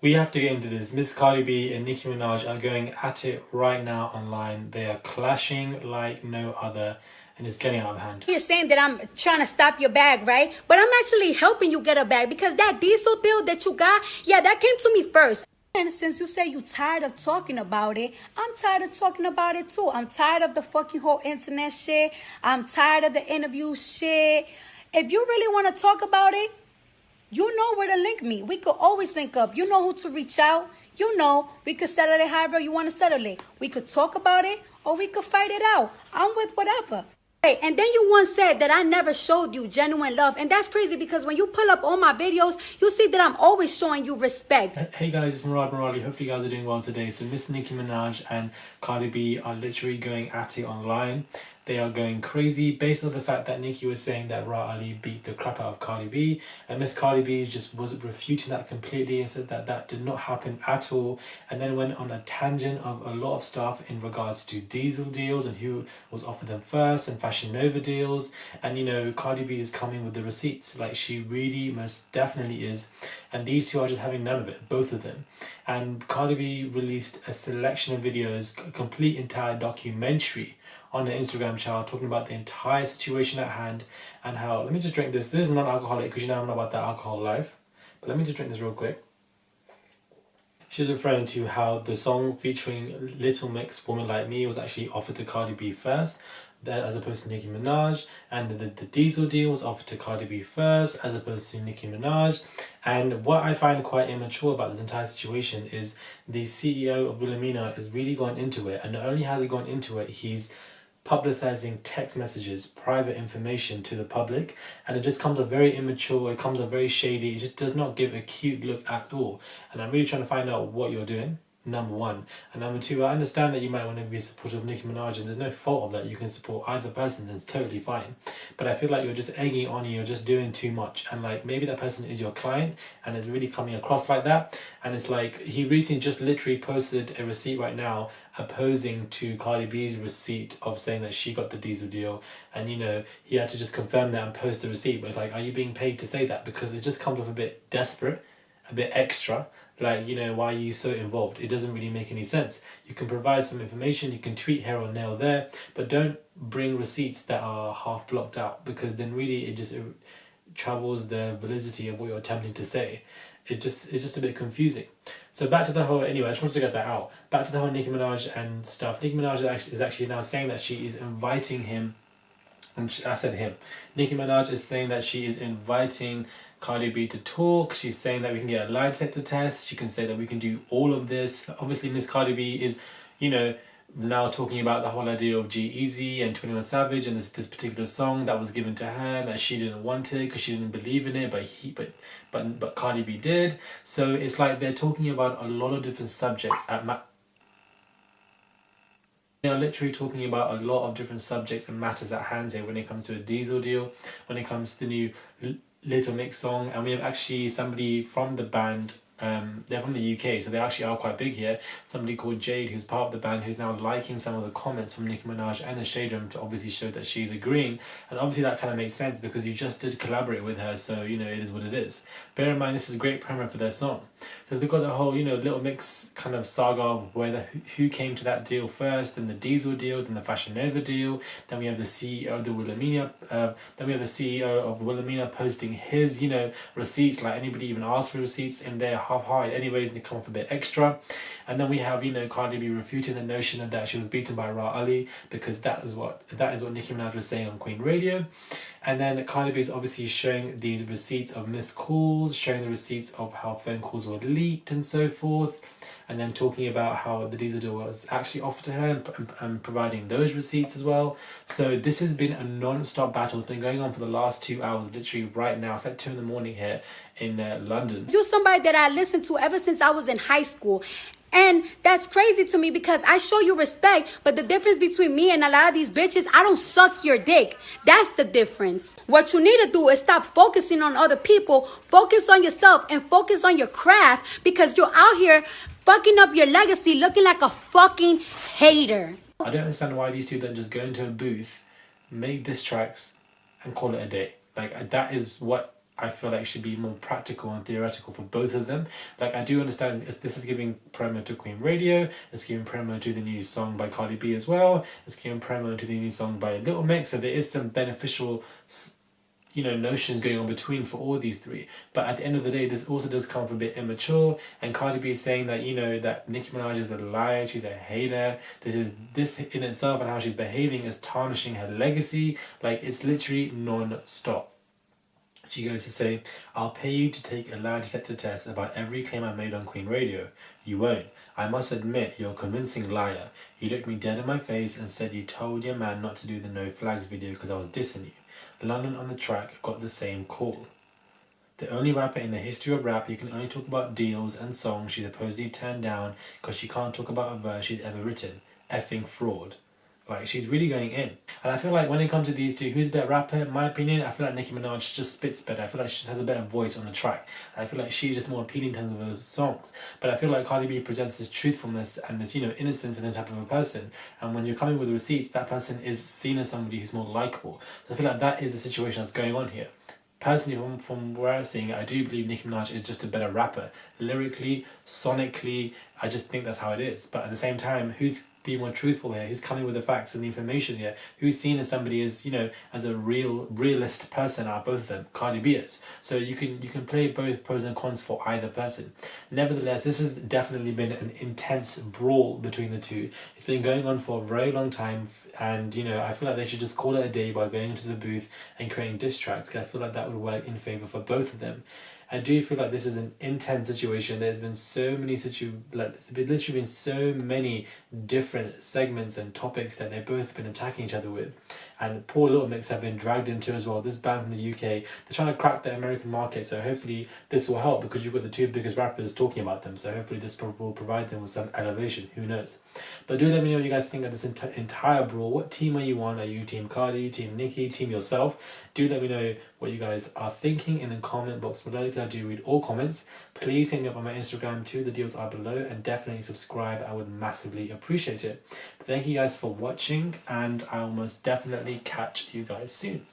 We have to get into this. Miss Cardi B and Nicki Minaj are going at it right now online. They are clashing like no other, and it's getting out of hand. You're saying that I'm trying to stop your bag, right? But I'm actually helping you get a bag because that diesel deal that you got, yeah, that came to me first. And since you say you're tired of talking about it, I'm tired of talking about it too. I'm tired of the fucking whole internet shit. I'm tired of the interview shit. If you really want to talk about it, you know where to link me. We could always link up. You know who to reach out. You know, we could settle it however you want to settle it. We could talk about it or we could fight it out. I'm with whatever. Hey, and then you once said that I never showed you genuine love. And that's crazy because when you pull up all my videos, you see that I'm always showing you respect. Hey guys, it's Murad Murali. Hopefully you guys are doing well today. So Miss Nicki Minaj and Cardi B are literally going at it online. They are going crazy based on the fact that Nicki was saying that Ra Ali beat the crap out of Cardi B, and Miss Cardi B just was refuting that completely and said that that did not happen at all, and then went on a tangent of a lot of stuff in regards to diesel deals and who was offered them first and Fashion Nova deals. And you know, Cardi B is coming with the receipts, like she really most definitely is, and these two are just having none of it, both of them. And Cardi B released a selection of videos, a complete entire documentary on the Instagram channel talking about the entire situation at hand and how, let me just drink this. This is non-alcoholic because you know I'm not about that alcohol life. But let me just drink this real quick. She's referring to how the song featuring Little Mix, Woman Like Me, was actually offered to Cardi B first, as opposed to Nicki Minaj, and the diesel deal was offered to Cardi B first as opposed to Nicki Minaj. And what I find quite immature about this entire situation is the CEO of Wilhelmina is really gone into it, and not only has he gone into it, he's publicizing text messages, private information to the public, and it just comes up very immature, it comes up very shady, it just does not give a cute look at all. And I'm really trying to find out what you're doing, number one. And number two, I understand that you might want to be supportive of Nicki Minaj, and there's no fault of that. You can support either person, that's totally fine. But I feel like you're just egging on, you're just doing too much, and like maybe that person is your client and it's really coming across like that. And it's like he recently just literally posted a receipt right now opposing to Cardi B's receipt of saying that she got the diesel deal, and you know, he had to just confirm that and post the receipt. But it's like, are you being paid to say that? Because it just comes off a bit desperate, a bit extra. Like, you know, why are you so involved? It doesn't really make any sense. You can provide some information, you can tweet here or nail there, but don't bring receipts that are half blocked out, because then really it troubles the validity of what you're attempting to say. It's just a bit confusing. So back to the whole, anyway, I just wanted to get that out. Back to the whole Nicki Minaj and stuff. Nicki Minaj is actually now saying that she is inviting him, and I said him. Nicki Minaj is saying that she is inviting Cardi B to talk. She's saying that we can get a lie detector test. She can say that we can do all of this. Obviously, Miss Cardi B is, you know, now talking about the whole idea of G-Eazy and 21 Savage and this particular song that was given to her, that she didn't want it because she didn't believe in it, but Cardi B did. So it's like they're talking about a lot of different subjects they are literally talking about a lot of different subjects and matters at hand here when it comes to a diesel deal, when it comes to the new Little Mix song. And we have actually somebody from the band, they're from the UK, so they actually are quite big here. Somebody called Jade, who's part of the band, who's now liking some of the comments from Nicki Minaj and the Shade Room to obviously show that she's agreeing. And obviously that kind of makes sense because you just did collaborate with her, so you know, it is what it is. Bear in mind, this is a great promo for their song. So they've got the whole, you know, Little Mix kind of saga of who came to that deal first, then the diesel deal, then the Fashion Nova deal, then we have the CEO of the Wilhelmina, then we have the CEO of Wilhelmina posting his, you know, receipts, like anybody even asked for receipts in there half-hearted anyways, and they come off a bit extra. And then we have, you know, Cardi B refuting the notion of that she was beaten by Ra Ali, because that is what Nicki Minaj was saying on Queen Radio. And then Cardi B is obviously showing these receipts of missed calls, showing the receipts of how phone calls were leaked and so forth, and then talking about how the diesel deal was actually offered to her and providing those receipts as well. So this has been a non-stop battle. It's been going on for the last 2 hours, literally right now. It's like 2 in the morning here in London. You're somebody that I listened to ever since I was in high school. And that's crazy to me because I show you respect, but the difference between me and a lot of these bitches, I don't suck your dick. That's the difference. What you need to do is stop focusing on other people, focus on yourself, and focus on your craft, because you're out here fucking up your legacy looking like a fucking hater. I don't understand why these two don't just go into a booth, make diss tracks, and call it a day. Like, that is what I feel like it should be more practical and theoretical for both of them. Like, I do understand this is giving promo to Queen Radio, it's giving promo to the new song by Cardi B as well, it's giving promo to the new song by Little Mix, so there is some beneficial, you know, notions going on between for all these three. But at the end of the day, this also does come from a bit immature, and Cardi B is saying that, you know, that Nicki Minaj is a liar, she's a hater, this in itself and how she's behaving is tarnishing her legacy. Like, it's literally non-stop. She goes to say, I'll pay you to take a lie detector test about every claim I made on Queen Radio. You won't. I must admit, you're a convincing liar. You looked me dead in my face and said you told your man not to do the No Flags video because I was dissing you. London on the Track got the same call. The only rapper in the history of rap who can only talk about deals and songs she supposedly turned down because she can't talk about a verse she's ever written. Effing fraud. Like, she's really going in. And I feel like when it comes to these two, who's a better rapper? In my opinion, I feel like Nicki Minaj just spits better. I feel like she just has a better voice on the track. I feel like she's just more appealing in terms of her songs. But I feel like Cardi B presents this truthfulness and this, you know, innocence in the type of a person. And when you're coming with receipts, that person is seen as somebody who's more likable. So I feel like that is the situation that's going on here. Personally, from where I'm seeing it, I do believe Nicki Minaj is just a better rapper. Lyrically, sonically, I just think that's how it is. But at the same time, who's being more truthful here? Who's coming with the facts and the information here? Who's seen as somebody as, you know, as a realist person out of both of them? Cardi B is. So you can play both pros and cons for either person. Nevertheless, this has definitely been an intense brawl between the two. It's been going on for a very long time, and, you know, I feel like they should just call it a day by going into the booth and creating diss tracks, because I feel like that would work in favour for both of them. I do feel like this is an intense situation. There's been so many there's literally been so many different segments and topics that they've both been attacking each other with. And poor Little Mix have been dragged into as well. This band from the UK, they're trying to crack the American market, so hopefully this will help, because you've got the two biggest rappers talking about them, so hopefully this will provide them with some elevation, who knows. But do let me know what you guys think of this entire brawl. What team are you on? Are you Team Cardi, Team Nicki, Team yourself? Do let me know what you guys are thinking in the comment box below, because I do read all comments. Please hit me up on my Instagram too, the deals are below, and definitely subscribe, I would massively appreciate it. Thank you guys for watching, and I will most definitely catch you guys soon.